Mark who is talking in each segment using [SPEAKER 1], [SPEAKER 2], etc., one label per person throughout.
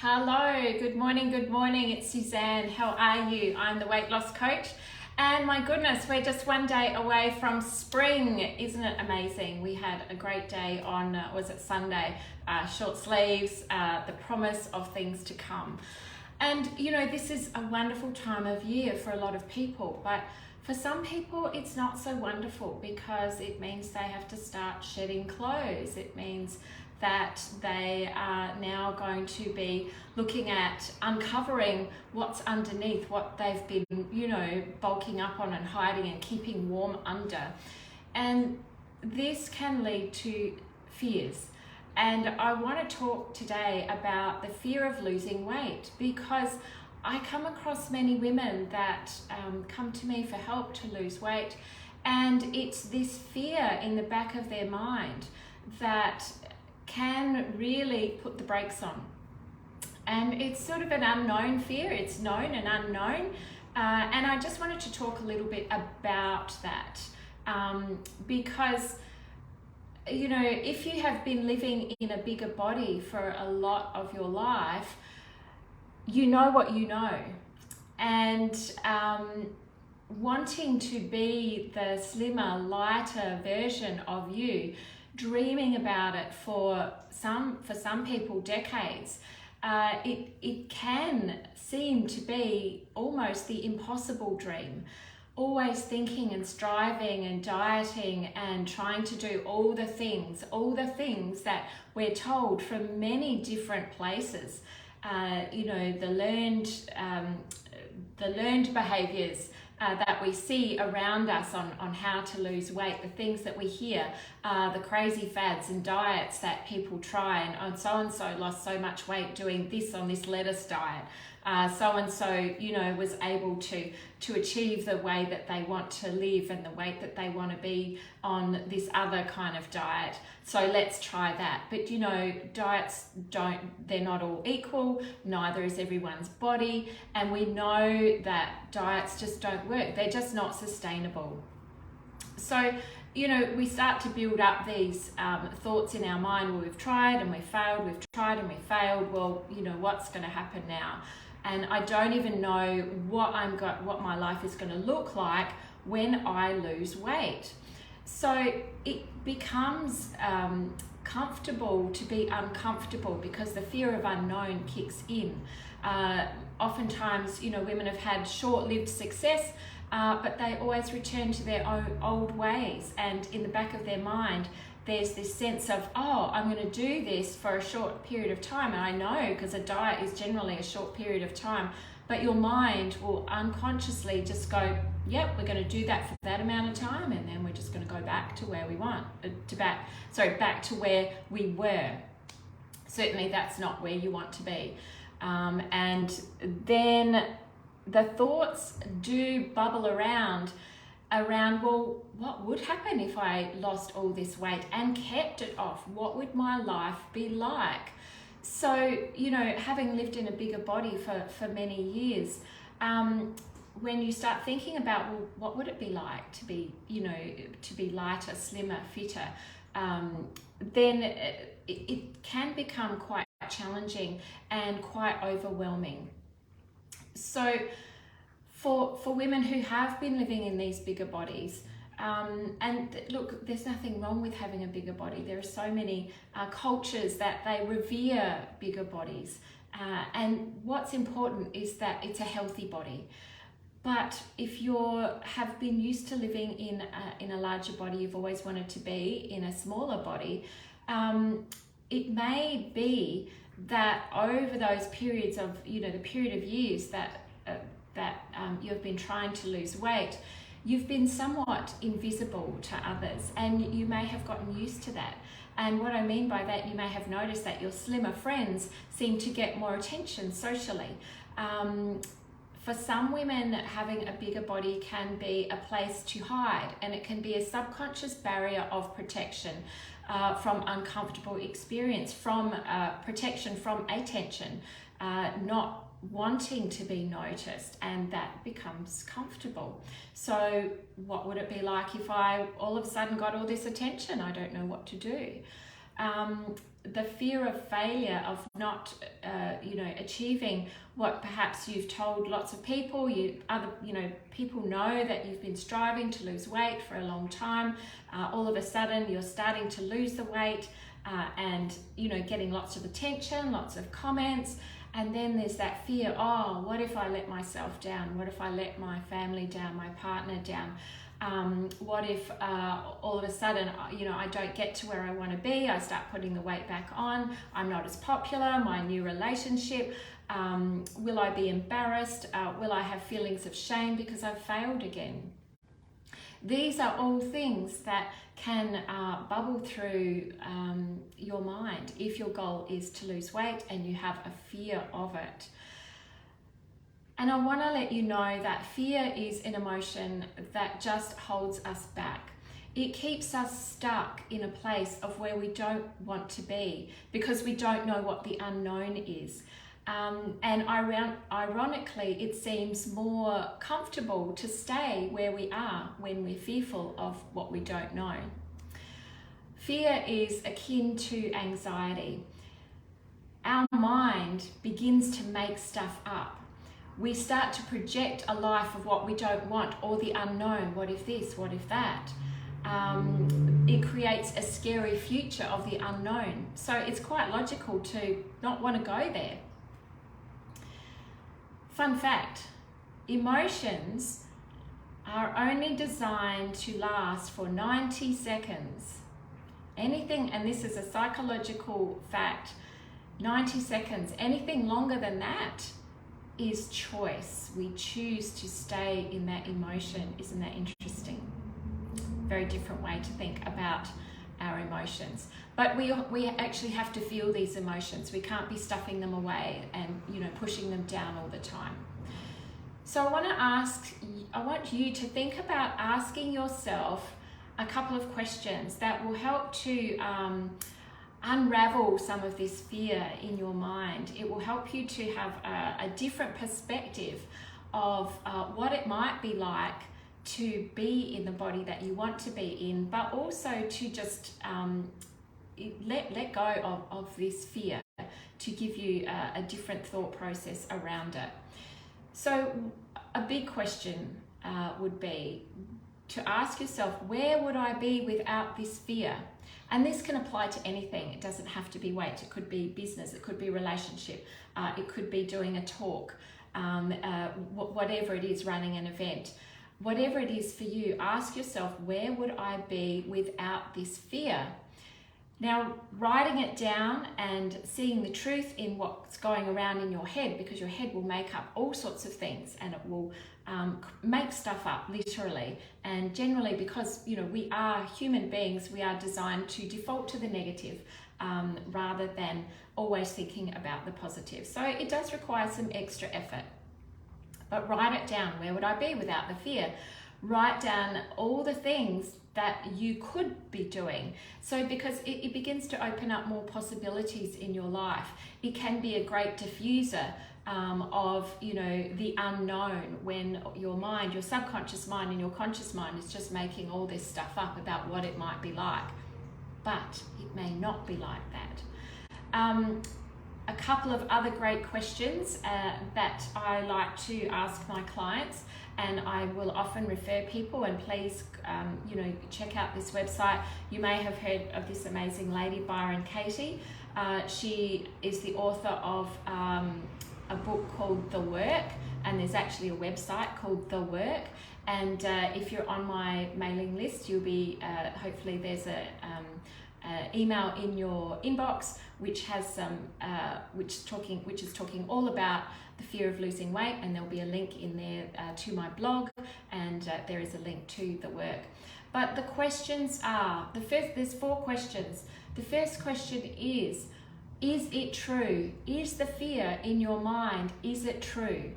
[SPEAKER 1] Hello, good morning, good morning. It's Suzanne. How are you? I'm the weight loss coach. And my goodness, we're just one day away from spring. Isn't it amazing? We had a great day on, was it Sunday? Short sleeves, the promise of things to come. And you know, this is a wonderful time of year for a lot of people, but for some people it's not so wonderful because it means they have to start shedding clothes. It means that they are now going to be looking at uncovering what's underneath what they've been, bulking up on and hiding and keeping warm under. And this can lead to fears. And I want to talk today about the fear of losing weight, because I come across many women that come to me for help to lose weight, and it's this fear in the back of their mind that can really put the brakes on. And it's sort of an unknown fear. It's known and unknown. And I just wanted to talk a little bit about that because, if you have been living in a bigger body for a lot of your life, you know what you know. And wanting to be the slimmer, lighter version of you, dreaming about it for some people decades, it can seem to be almost the impossible dream. Always thinking and striving and dieting and trying to do all the things that we're told from many different places. The learned behaviors that we see around us on how to lose weight, the things that we hear, the crazy fads and diets that people try, and so lost so much weight doing this on this lettuce diet. So-and-so, was able to achieve the way that they want to live and the weight that they want to be on this other kind of diet. So let's try that. But diets they're not all equal, neither is everyone's body. And we know that diets just don't work. They're just not sustainable. So, we start to build up these thoughts in our mind. Well, we've tried and we failed, we've tried and we failed. Well, what's going to happen now? And I don't even know what my life is going to look like when I lose weight. So it becomes comfortable to be uncomfortable because the fear of unknown kicks in. Oftentimes, women have had short-lived success, but they always return to their old ways, and in the back of their mind there's this sense of, I'm going to do this for a short period of time. And I know, because a diet is generally a short period of time, but your mind will unconsciously just go, yep, we're going to do that for that amount of time, and then we're just going to go back to where we back to where we were. Certainly that's not where you want to be. And then the thoughts do bubble around, well, what would happen if I lost all this weight and kept it off? What would my life be like? So, having lived in a bigger body for many years, when you start thinking about, well, what would it be like to be, to be lighter, slimmer, fitter, then it can become quite challenging and quite overwhelming. So for women who have been living in these bigger bodies, and look, there's nothing wrong with having a bigger body. There are so many cultures that they revere bigger bodies. And what's important is that it's a healthy body. But if you have been used to living in a larger body, you've always wanted to be in a smaller body, it may be that over those periods of, the period of years that you've been trying to lose weight, you've been somewhat invisible to others, and you may have gotten used to that. And what I mean by that, you may have noticed that your slimmer friends seem to get more attention socially. For some women, having a bigger body can be a place to hide, and it can be a subconscious barrier of protection from uncomfortable experience, from protection from attention, not wanting to be noticed, and that becomes comfortable. So what would it be like if I all of a sudden got all this attention? I don't know what to do. the fear of failure, of not, achieving what perhaps you've told lots of people. People know that you've been striving to lose weight for a long time. All of a sudden, you're starting to lose the weight, and getting lots of attention, lots of comments. And then there's that fear, oh, what if I let myself down? What if I let my family down, my partner down? What if all of a sudden, I don't get to where I want to be? I start putting the weight back on. I'm not as popular. My new relationship. Will I be embarrassed? Will I have feelings of shame because I've failed again? These are all things that can bubble through your mind if your goal is to lose weight and you have a fear of it. And I want to let you know that fear is an emotion that just holds us back. It keeps us stuck in a place of where we don't want to be because we don't know what the unknown is. And ironically, it seems more comfortable to stay where we are when we're fearful of what we don't know. Fear is akin to anxiety. Our mind begins to make stuff up. We start to project a life of what we don't want or the unknown. What if this? What if that? It creates a scary future of the unknown. So it's quite logical to not want to go there. Fun fact, emotions are only designed to last for 90 seconds. Anything, and this is a psychological fact, 90 seconds, anything longer than that is choice. We choose to stay in that emotion. Isn't that interesting? Very different way to think about our emotions. But we actually have to feel these emotions. We can't be stuffing them away and pushing them down all the time. So I want you to think about asking yourself a couple of questions that will help to unravel some of this fear in your mind. It will help you to have a different perspective of what it might be like to be in the body that you want to be in, but also to just let go of this fear, to give you a different thought process around it. So a big question would be to ask yourself, where would I be without this fear? And this can apply to anything. It doesn't have to be weight. It could be business. It could be relationship. It could be doing a talk, whatever it is, running an event. Whatever it is for you, ask yourself, where would I be without this fear? Now, writing it down and seeing the truth in what's going around in your head, because your head will make up all sorts of things and it will make stuff up, literally. And generally, because we are human beings, we are designed to default to the negative rather than always thinking about the positive. So it does require some extra effort. But write it down. Where would I be without the fear? Write down all the things that you could be doing. So because it begins to open up more possibilities in your life. It can be a great diffuser of the unknown, when your mind, your subconscious mind and your conscious mind is just making all this stuff up about what it might be like. But it may not be like that. A couple of other great questions that I like to ask my clients, and I will often refer people, and please check out this website. You may have heard of this amazing lady, Byron Katie. She is the author of a book called The Work, and there's actually a website called The Work. And if you're on my mailing list, you'll be hopefully there's a email in your inbox which has some which is talking all about the fear of losing weight, and there'll be a link in there to my blog, and there is a link to The Work. But the questions are, there's 4 questions. The first question is it true? Is the fear in your mind, is it true?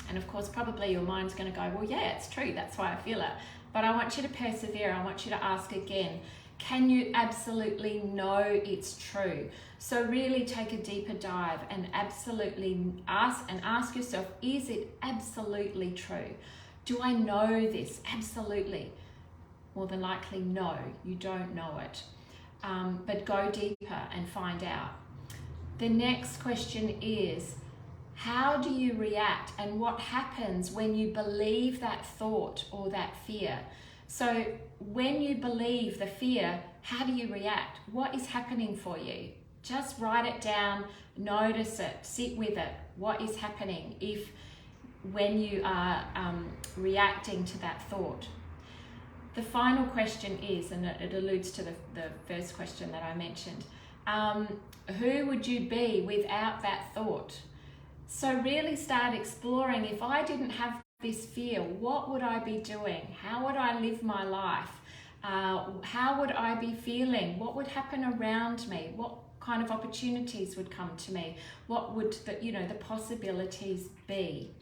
[SPEAKER 1] And of course, probably your mind's going to go, well, yeah, it's true. That's why I feel it. But I want you to persevere. I want you to ask again. Can you absolutely know it's true? So really take a deeper dive and absolutely ask yourself, is it absolutely true? Do I know this? Absolutely. More than likely, no, you don't know it. but go deeper and find out. The next question is, how do you react and what happens when you believe that thought or that fear? So when you believe the fear, how do you react? What is happening for you? Just write it down, notice it, sit with it. What is happening when you are reacting to that thought? The final question is, and it alludes to the first question that I mentioned, who would you be without that thought? So really start exploring, if I didn't have this fear, what would I be doing? How would I live my life? How would I be feeling? What would happen around me? What kind of opportunities would come to me? What would the possibilities be?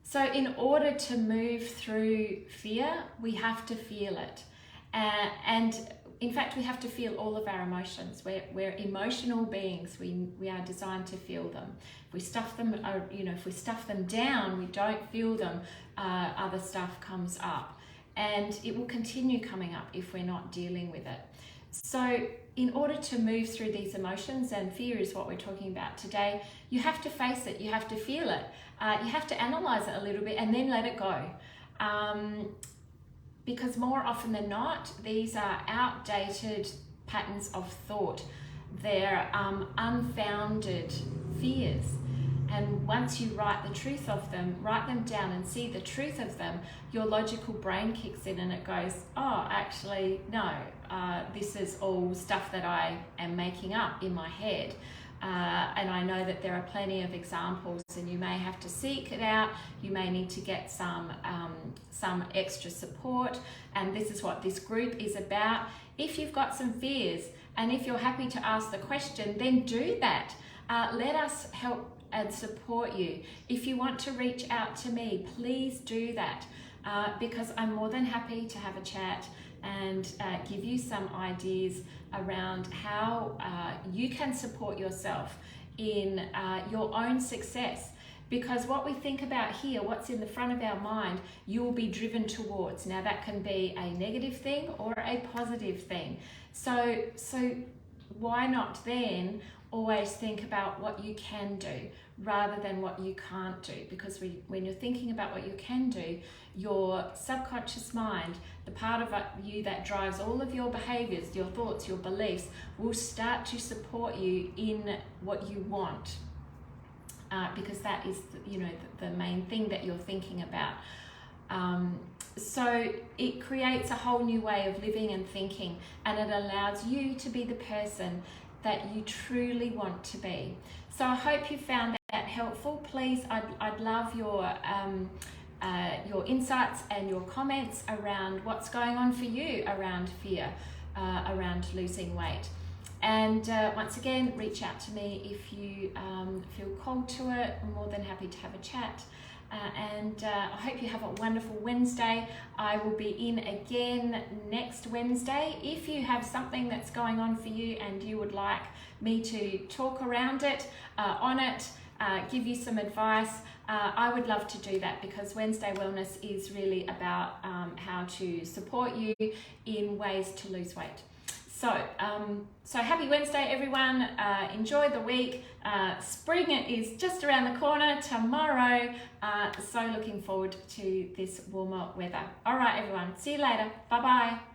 [SPEAKER 1] So in order to move through fear, we have to feel it. And in fact, we have to feel all of our emotions. We're emotional beings. We are designed to feel them. If we stuff them, if we stuff them down, we don't feel them, other stuff comes up. And it will continue coming up if we're not dealing with it. So in order to move through these emotions, and fear is what we're talking about today, you have to face it, you have to feel it, you have to analyze it a little bit and then let it go. Because more often than not, these are outdated patterns of thought. They're unfounded fears. And once you write the truth of them, write them down and see the truth of them, your logical brain kicks in and it goes, oh, actually, no, this is all stuff that I am making up in my head. And I know that there are plenty of examples, and you may have to seek it out. You may need to get some extra support. And this is what this group is about. If you've got some fears and if you're happy to ask the question, then do that. Let us help and support you. If you want to reach out to me, please do that, because I'm more than happy to have a chat and give you some ideas around how you can support yourself in your own success. Because what we think about here, what's in the front of our mind, you will be driven towards. Now that can be a negative thing or a positive thing. So why not then always think about what you can do rather than what you can't do? Because when you're thinking about what you can do, your subconscious mind, the part of you that drives all of your behaviors, your thoughts, your beliefs, will start to support you in what you want, because that is the main thing that you're thinking about. So it creates a whole new way of living and thinking, and it allows you to be the person that you truly want to be. So I hope you found that helpful. Please, I'd love your insights and your comments around what's going on for you around fear, around losing weight. And once again, reach out to me if you feel called to it. I'm more than happy to have a chat. And I hope you have a wonderful Wednesday. I will be in again next Wednesday. If you have something that's going on for you and you would like me to talk around it, on it, give you some advice, I would love to do that, because Wednesday Wellness is really about how to support you in ways to lose weight. So happy Wednesday, everyone. Enjoy the week. Spring is just around the corner tomorrow. So looking forward to this warmer weather. All right, everyone. See you later. Bye-bye.